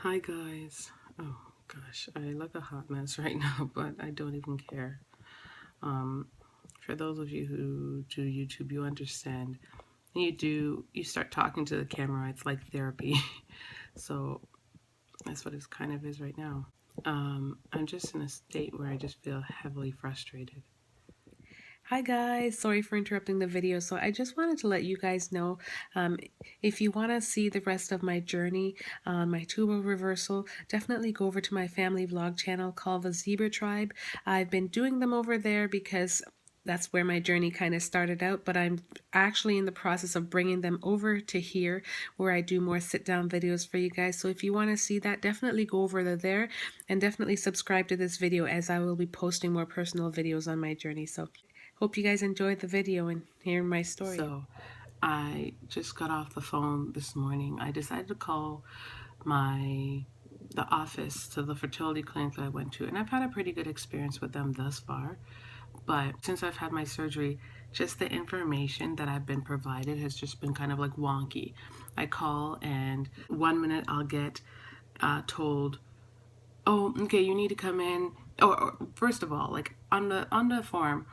Hi guys. Oh gosh, I look a hot mess right now, but I don't even care. Um, for those of you who do YouTube, you understand. You start talking to the camera, it's like therapy. So that's what it kind of is right now. I'm just in a state where I just feel heavily frustrated. Hi guys, sorry for interrupting the video. So I just wanted to let you guys know, if you want to see the rest of my journey on my Tubal reversal, definitely go over to my family vlog channel called the Zebra Tribe. I've been doing them over there because that's where my journey kind of started out, but I'm actually in the process of bringing them over to here where I do more sit down videos for you guys. So if you want to see that, definitely go over there and definitely subscribe to this video, as I will be posting more personal videos on my journey. So hope you guys enjoyed the video and hearing my story. So I just got off the phone this morning. I decided to call the office to the fertility clinic that I went to, and I've had a pretty good experience with them thus far. But since I've had my surgery, just the information that I've been provided has just been kind of like wonky. I call and 1 minute I'll get told, oh, okay, you need to come in. Or first of all, like on the form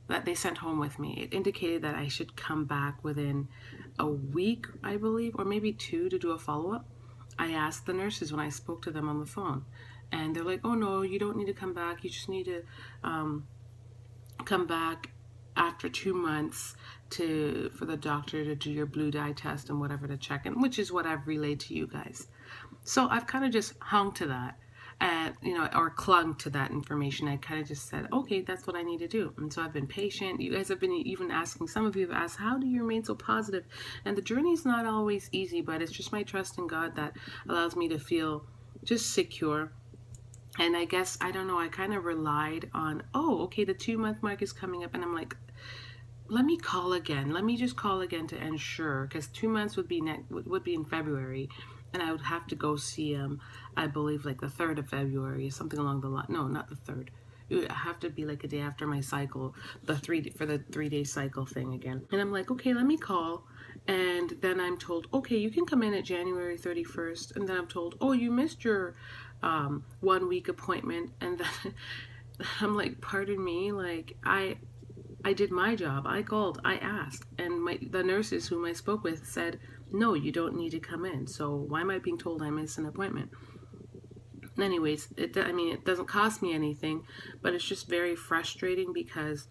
that they sent home with me, it indicated that I should come back within a week, I believe, or maybe two, to do a follow-up. I asked the nurses when I spoke to them on the phone, and they're like, oh no, you don't need to come back. You just need to come back after 2 months for the doctor to do your blue dye test and whatever to check in, which is what I've relayed to you guys. So I've kind of just hung to that, and or clung to that information. I kind of just said, okay, that's what I need to do. And so I've been patient. You guys have been even asking, some of you have asked, how do you remain so positive? And the journey is not always easy, but it's just my trust in God that allows me to feel just secure. And I guess, I don't know, I kind of relied on, oh, okay, the 2 month mark is coming up, and I'm like, let me call again. Let me just call again to ensure, because 2 months would be in February, and I would have to go see him. I believe like the 3rd of February, something along the line. No, not the 3rd. It would have to be like a day after my cycle, the 3-day cycle thing again. And I'm like, okay, let me call. And then I'm told, okay, you can come in at January 31st. And then I'm told, oh, you missed your 1 week appointment. And then I'm like, pardon me, like I did my job. I called, I asked, and the nurses whom I spoke with said, no, you don't need to come in. So why am I being told I missed an appointment? Anyways, it doesn't cost me anything, but it's just very frustrating because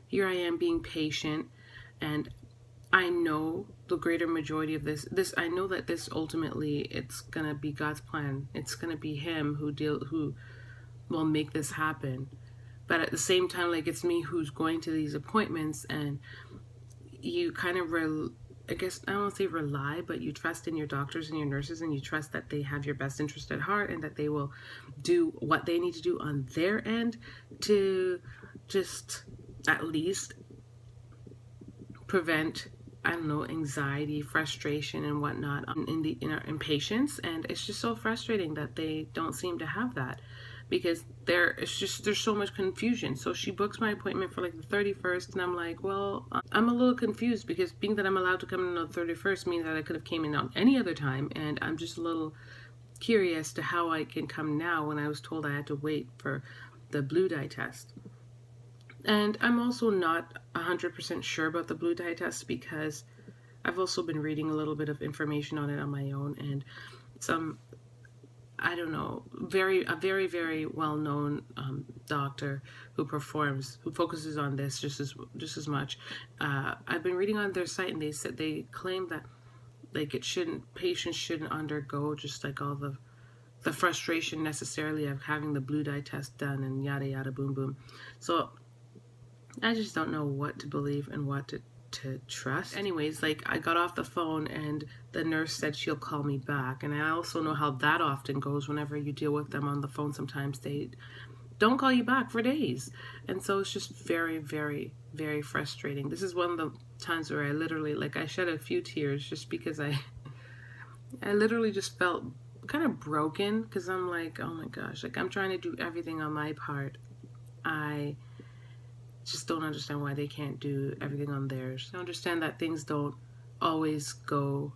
here I am being patient, and I know the greater majority of this I know that this ultimately, it's gonna be God's plan. It's gonna be Him who will make this happen. But at the same time, like, it's me who's going to these appointments, and you kind of I guess I don't want to say rely, but you trust in your doctors and your nurses, and you trust that they have your best interest at heart, and that they will do what they need to do on their end to just at least prevent, I don't know, anxiety, frustration, and whatnot in our impatience. And it's just so frustrating that they don't seem to have that, because there's so much confusion. So she books my appointment for like the 31st, and I'm like, well, I'm a little confused, because being that I'm allowed to come in on the 31st means that I could have came in on any other time, and I'm just a little curious to how I can come now when I was told I had to wait for the blue dye test. And I'm also not 100% sure about the blue dye test, because I've also been reading a little bit of information on it on my own, and some, I don't know, a very, very well-known doctor who focuses on this just as much. I've been reading on their site, and they claim that, like, patients shouldn't undergo just like all the frustration necessarily of having the blue dye test done and yada yada boom boom. So I just don't know what to believe and what to trust. Anyways, like, I got off the phone, and the nurse said she'll call me back. And I also know how that often goes whenever you deal with them on the phone. Sometimes they don't call you back for days. And so it's just very, very, very frustrating. This is one of the times where I literally, like, I shed a few tears, just because I literally just felt kind of broken, because I'm like, oh my gosh, like, I'm trying to do everything on my part. I just don't understand why they can't do everything on theirs. I understand that things don't always go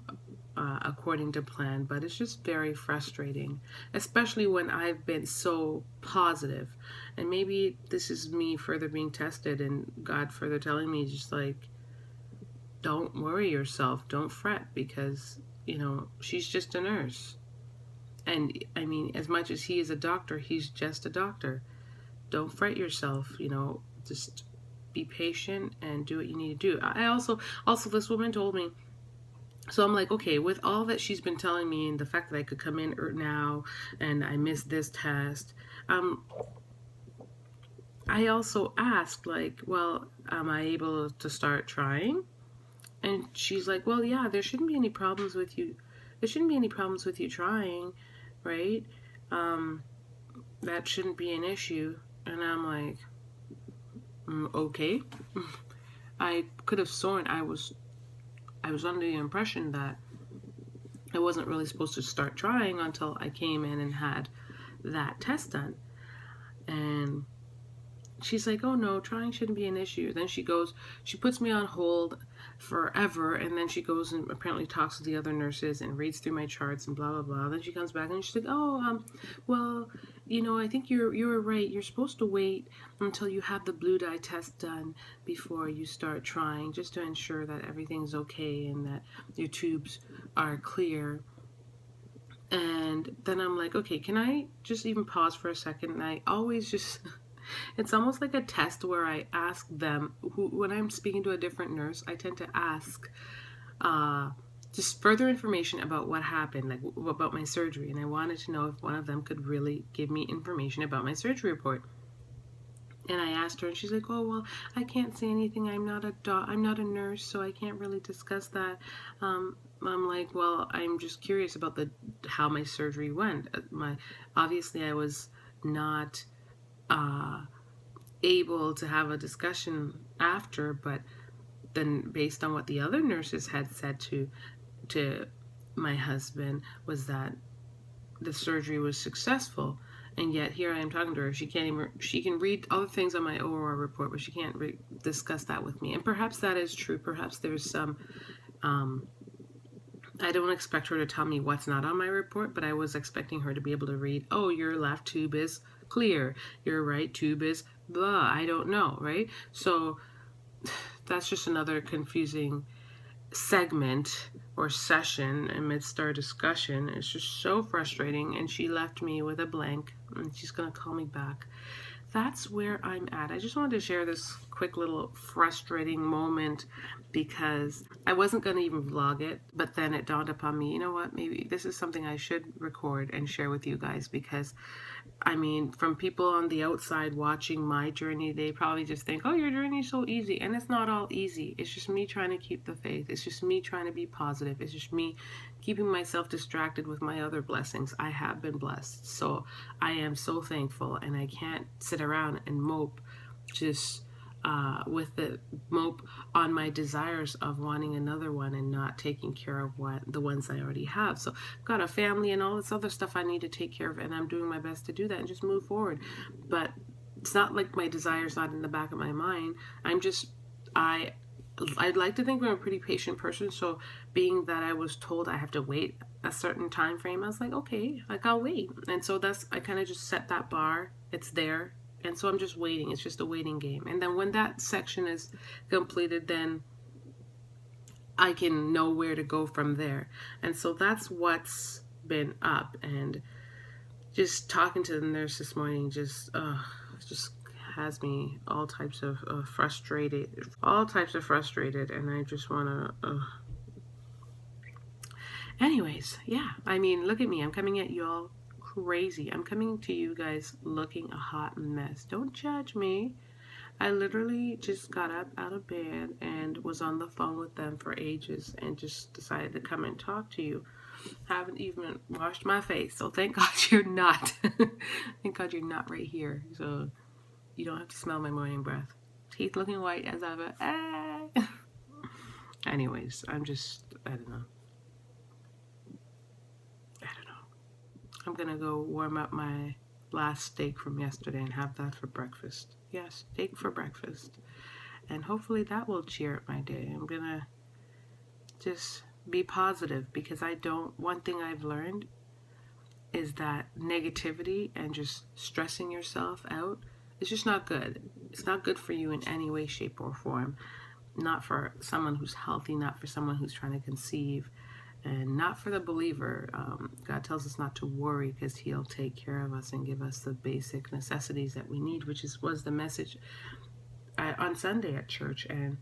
according to plan, but it's just very frustrating, especially when I've been so positive. And maybe this is me further being tested and God further telling me, just like, don't worry yourself, don't fret, because, you know, she's just a nurse. And I mean, as much as he is a doctor, he's just a doctor. Don't fret yourself, you know, just be patient and do what you need to do. I also, this woman told me, so I'm like, okay, with all that she's been telling me and the fact that I could come in now and I missed this test, I also asked, like, well, am I able to start trying? And she's like, well, yeah, there shouldn't be any problems with you. There shouldn't be any problems with you trying, right? That shouldn't be an issue. And I'm like, okay. I could have sworn I was under the impression that I wasn't really supposed to start trying until I came in and had that test done. And she's like, oh no, trying shouldn't be an issue. Then she puts me on hold forever, and then she goes and apparently talks to the other nurses and reads through my charts and blah blah blah. Then she comes back and she's like, oh, well, you know, I think you're right. You're supposed to wait until you have the blue dye test done before you start trying, just to ensure that everything's okay and that your tubes are clear. And then I'm like, okay, can I just even pause for a second? And I always just it's almost like a test where I ask them, when I'm speaking to a different nurse, I tend to ask just further information about what happened, like about my surgery. And I wanted to know if one of them could really give me information about my surgery report. And I asked her, and she's like, oh, well, I can't say anything. I'm not a nurse, so I can't really discuss that. I'm like, well, I'm just curious about how my surgery went. Obviously, I was not able to have a discussion after, but then based on what the other nurses had said to my husband was that the surgery was successful. And yet here I am talking to her. She can read other things on my OR report, but she can't discuss that with me. And perhaps that is true. Perhaps there's some, I don't expect her to tell me what's not on my report, but I was expecting her to be able to read, oh, your left tube is clear, your right tube is blah, I don't know, right? So that's just another confusing segment or session amidst our discussion. It's just so frustrating, and she left me with a blank, and she's gonna call me back. That's where I'm at. I just wanted to share this quick little frustrating moment because I wasn't going to even vlog it, but then it dawned upon me, you know what, maybe this is something I should record and share with you guys, because I mean, from people on the outside watching my journey, they probably just think, oh, your journey's so easy. And it's not all easy. It's just me trying to keep the faith. It's just me trying to be positive. It's just me keeping myself distracted with my other blessings. I have been blessed. So I am so thankful. And I can't sit around and mope just mope on my desires of wanting another one and not taking care of the ones I already have. So I've got a family and all this other stuff I need to take care of, and I'm doing my best to do that and just move forward. But it's not like my desire's not in the back of my mind. I'd like to think I'm a pretty patient person, so being that I was told I have to wait a certain time frame, I was like, okay, like I'll wait. And so I kind of just set that bar. It's there. And so I'm just waiting. It's just a waiting game. And then when that section is completed, then I can know where to go from there. And so that's what's been up. And just talking to the nurse this morning just has me all types of frustrated. And I just want to... Anyways, yeah. I mean, look at me. I'm coming at y'all crazy. I'm coming to you guys looking a hot mess. Don't judge me. I literally just got up out of bed and was on the phone with them for ages and just decided to come and talk to you. Haven't even washed my face, so thank God you're not. Thank God you're not right here, so you don't have to smell my morning breath. Teeth looking white as ever. Anyways, I don't know. I'm gonna go warm up my last steak from yesterday and have that for breakfast. Yes, steak for breakfast. And hopefully that will cheer up my day. I'm gonna just be positive, because one thing I've learned is that negativity and just stressing yourself out is just not good. It's not good for you in any way, shape, or form. Not for someone who's healthy, not for someone who's trying to conceive, and not for the believer. God tells us not to worry because He'll take care of us and give us the basic necessities that we need, which was the message on Sunday at church. And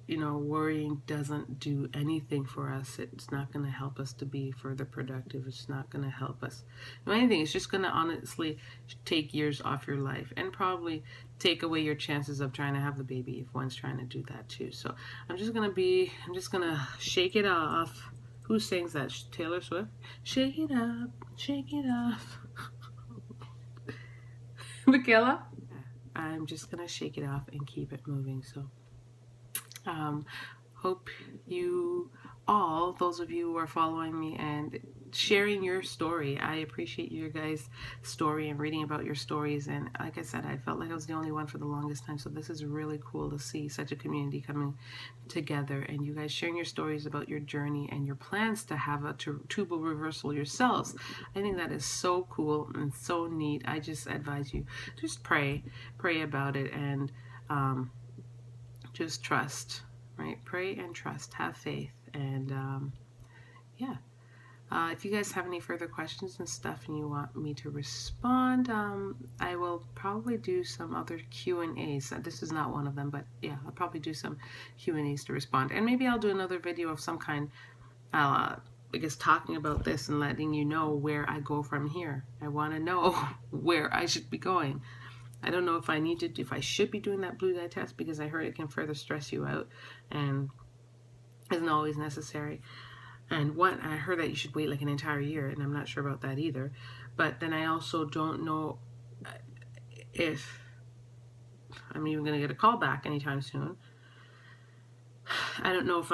worrying doesn't do anything for us. It's not going to help us to be further productive. It's not going to help us do anything. It's just going to honestly take years off your life and probably take away your chances of trying to have the baby if one's trying to do that too. So I'm just going to shake it off. Who sings that? Taylor Swift? Shake it up, shake it off. Michaela? I'm just going to shake it off and keep it moving. So hope you all, those of you who are following me and sharing your story, I appreciate your guys' story and reading about your stories. And like I said, I felt like I was the only one for the longest time. So this is really cool to see such a community coming together and you guys sharing your stories about your journey and your plans to have a tubal reversal yourselves. I think that is so cool and so neat. I just advise you, just pray about it, and just trust, right? Pray and trust, have faith, and yeah. If you guys have any further questions and stuff and you want me to respond, I will probably do some other Q&As. This is not one of them, but yeah, I'll probably do some Q&As to respond. And maybe I'll do another video of some kind, I guess, talking about this and letting you know where I go from here. I want to know where I should be going. I don't know if I should be doing that blue dye test, because I heard it can further stress you out and isn't always necessary. And I heard that you should wait like an entire year, and I'm not sure about that either. But then I also don't know if I'm even going to get a call back anytime soon. I don't know if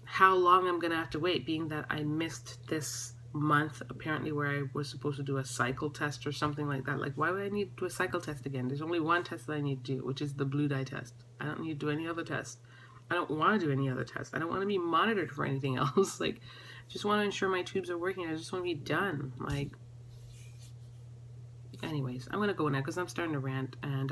how long I'm going to have to wait, being that I missed this month apparently where I was supposed to do a cycle test or something like that. Like, why would I need to do a cycle test again? There's only one test that I need to do, which is the blue dye test. I don't need to do any other test. I don't want to do any other test. I don't want to be monitored for anything else. Like, just want to ensure my tubes are working. I just want to be done. Like, anyways, I'm gonna go now because I'm starting to rant. And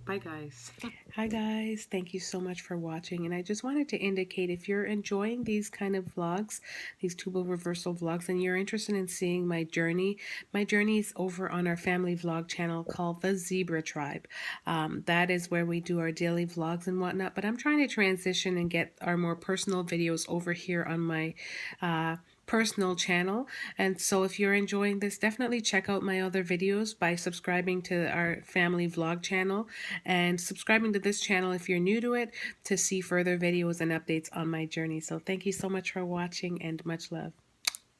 bye, guys. Hi, guys. Thank you so much for watching. And I just wanted to indicate, if you're enjoying these kind of vlogs, these tubal reversal vlogs, and you're interested in seeing my journey is over on our family vlog channel called The Zebra Tribe. That is where we do our daily vlogs and whatnot. But I'm trying to transition and get our more personal videos over here on my personal channel. And so if you're enjoying this, definitely check out my other videos by subscribing to our family vlog channel and subscribing to this channel if you're new to it, to see further videos and updates on my journey. So thank you so much for watching and much love.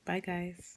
Bye, guys.